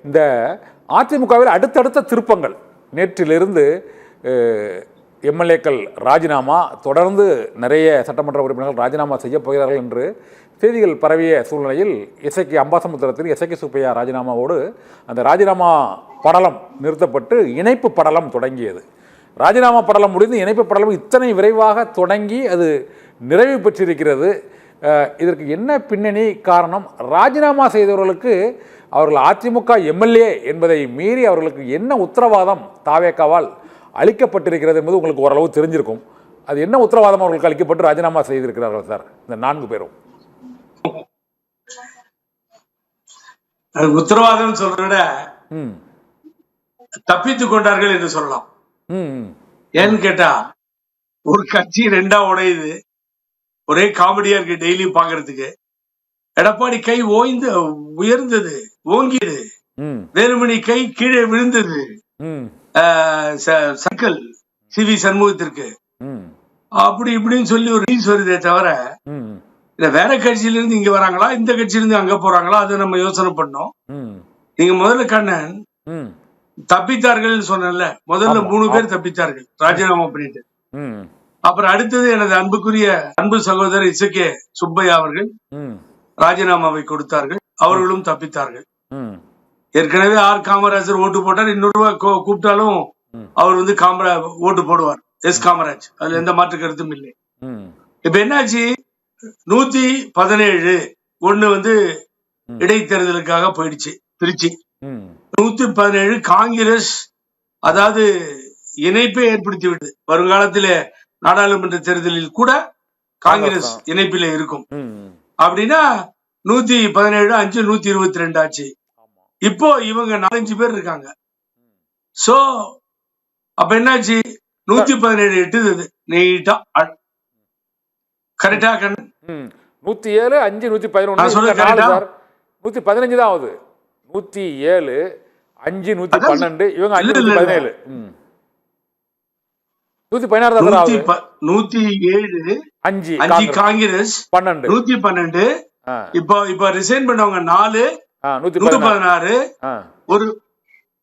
இந்த அதிமுகவில் அடுத்தடுத்த திருப்பங்கள் நேற்றிலிருந்து எம்எல்ஏக்கள் ராஜினாமா, தொடர்ந்து நிறைய சட்டமன்ற உறுப்பினர்கள் ராஜினாமா செய்யப் போகிறார்கள் என்று செய்திகள் பரவிய சூழ்நிலையில் இசைக்கு அம்பாசமுத்திரத்தில் இசைக்கு சுப்பையா ராஜினாமாவோடு அந்த ராஜினாமா படலம் நிறுத்தப்பட்டு இணைப்பு படலம் தொடங்கியது. ராஜினாமா படலம் முடிந்து இணைப்பு படலம் இத்தனை விரைவாக தொடங்கி அது நிறைவு பெற்றிருக்கிறது. இதற்கு என்ன பின்னணி காரணம்? ராஜினாமா செய்தவர்களுக்கு அவர்கள் அதிமுக எம்எல்ஏ என்பதை மீறி அவர்களுக்கு என்ன உத்தரவாதம் தாவேக்காவால் அளிக்கப்பட்டிருக்கிறது என்பது உங்களுக்கு ஓரளவு தெரிஞ்சிருக்கும். அது என்ன உத்தரவாதம் அவர்களுக்கு அளிக்கப்பட்டு ராஜினாமா செய்திருக்கிறார்கள் சார் இந்த 4 பேரும்? உத்தரவாதம் சொல்றத விட தப்பித்துக் கொண்டார்கள் என்று சொல்லலாம். ஏன்னு கேட்டா, ஒரு கட்சி 2ஆ உடையுது, ஒரே காமெடியா இருக்கு டெய்லி பாக்குறதுக்கு. எடப்பாடி கை உயர்ந்தது, ஓங்கியது, வேலுமணி கை கீழே விழுந்தது, சர்க்கிள் சிவி சண்முகத்திற்கு அப்படி இப்படின்னு சொல்லி ஒரு நியூஸ் வருதே தவிர, வேற கட்சியில இருந்து இங்க வராங்களா, இந்த கட்சியில இருந்து அங்க போறாங்களா, அதை நம்ம யோசனை பண்ணோம். நீங்க முதல்ல கண்ணன் தப்பித்தார்கள் சொன்னல, முதல்ல 3 பேர் தப்பித்தார்கள் ராஜினாமா பண்ணிட்டு. அப்புறம் அடுத்தது எனது அன்புக்குரிய அன்பு சகோதரர் இசைக்கே சுப்பையா அவர்கள் ராஜினாமாவை கொடுத்தார்கள், அவர்களும் தப்பித்தார்கள். ஏற்கனவே ஆர் காமராஜர் ஓட்டு போட்டார், இன்னொரு கூப்பிட்டாலும் அவர் ஓட்டு போடுவார், எஸ் காமராஜ், அதுல எந்த மாற்று கருத்தும் இல்லை. இப்ப என்னாச்சு, 117 ஒண்ணு இடைத்தேர்தலுக்காக போயிடுச்சு திருச்சி. 117 காங்கிரஸ், அதாவது இணைப்பை ஏற்படுத்தி விட்டது. வருங்காலத்திலே நாடாளுமன்ற தேர்தலில் கூட காங்கிரஸ் இணைப்பில இருக்கும். அப்படின்னா 117 5 122 ஆச்சு. இப்போ இவங்க 4-5 பேர் இருக்காங்க. சோ அப்ப என்னாச்சு, 117 எட்டுது நீட்டா. கரெக்டா கண்ணு? 107 5 111 115 தான் ஆகுது. 107 5 112 இவங்க 5 117 116 தான் ஆகுது. 107 5 காங்கிரஸ் 12 112. இப்ப ரிசைன் பண்ணவங்க 4 116.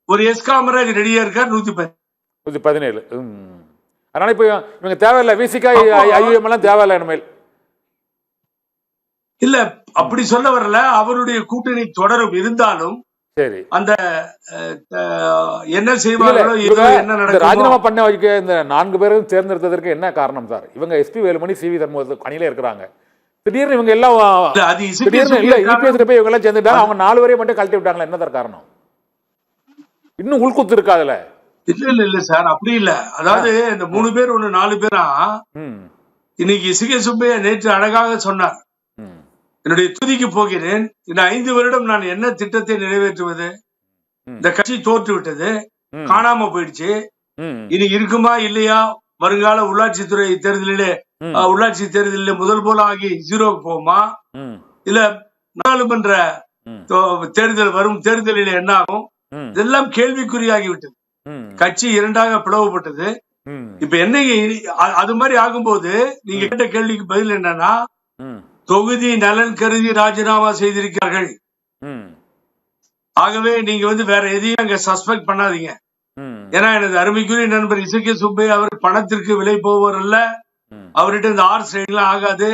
ஒரு எஸ் காமராஜ் ரெடியா இருக்கார் 117. அதனால இப்ப இவங்க தேவையில்லை, விசிகா ஐஎம் எல்லாம் தேவையில்லை இனிமேல். இல்ல அப்படி சொல்ல வரல, அவருடைய கூட்டணி தொடரும். இருந்தாலும் சரி, அந்த என்ன செய்வார்களோ என்ன நடக்கும். ராஜினாமா பண்ண வைக்க இந்த 4 பேரும் தேர்ந்தெடுத்ததற்கு என்ன காரணம் சார்? இவங்க எஸ்பி வேலுமணி சிவி சண்முகத்துக்கு அணியில இருக்கிறாங்க. திடீர்னு இவங்க எல்லாம் திடீர்னு இல்ல இபிஎஸ் போய் இவங்க எல்லாம் சேர்ந்துட்டாங்க, அவங்க 4 பேரையும் மட்டும் கழட்டி விட்டாங்களா? என்ன சார் காரணம்? இன்னும் உள்குத்து இருக்கா அதுல? இல்ல சார், அப்படி இல்ல. அதாவது இந்த 3 பேர் 4 பேரா இன்னைக்கு இசைக்கே சுப்பையா நேற்று அழகாக சொன்னார், என்னுடைய துதிக்கு போகிறேன், இந்த 5 வருடம் நான் என்ன திட்டத்தை நிறைவேற்றுவது, இந்த கட்சி தோற்று விட்டது, காணாம போயிடுச்சு, இனி இருக்குமா இல்லையா, வருங்கால உள்ளாட்சித்துறை தேர்தலிலே உள்ளாட்சி தேர்தலிலே முதல் போல ஆகி 0க்கு போகுமா, இல்ல நாடாளுமன்ற தேர்தல் வரும் தேர்தலில் என்ன ஆகும், இதெல்லாம் கேள்விக்குறியாகிவிட்டது. கட்சி 2ஆக பிளவுபட்டது. இப்ப என்ன அது மாதிரி ஆகும்போது நீங்க கேட்ட கேள்விக்கு பதில் என்னன்னா, தொகுதி நலன் கருதி ராஜினாமா செய்திருக்கிறார்கள். ஆகவே நீங்க வேற எதையும் அங்க சஸ்பெக்ட் பண்ணாதீங்க. ஏன்னா எனது அருமைக்குரிய நண்பர் இசைக்கே சுப்பையா அவர் பணத்திற்கு விலை போவர் அல்ல. அவர்கிட்ட இந்த ஆர் சைட்லாம் ஆகாது.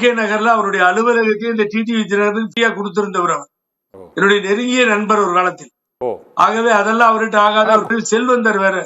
கே நகர்ல அவருடைய அலுவலகத்தையும் இந்த டிடிவி தினகரனுக்கு கொடுத்திருந்தவர் அவர், என்னுடைய நெருங்கிய நண்பர் ஒரு காலத்தில். ஆகவே அதெல்லாம் அவர்கிட்ட ஆகாது. அவர்கள் செல்வந்தர் வேற,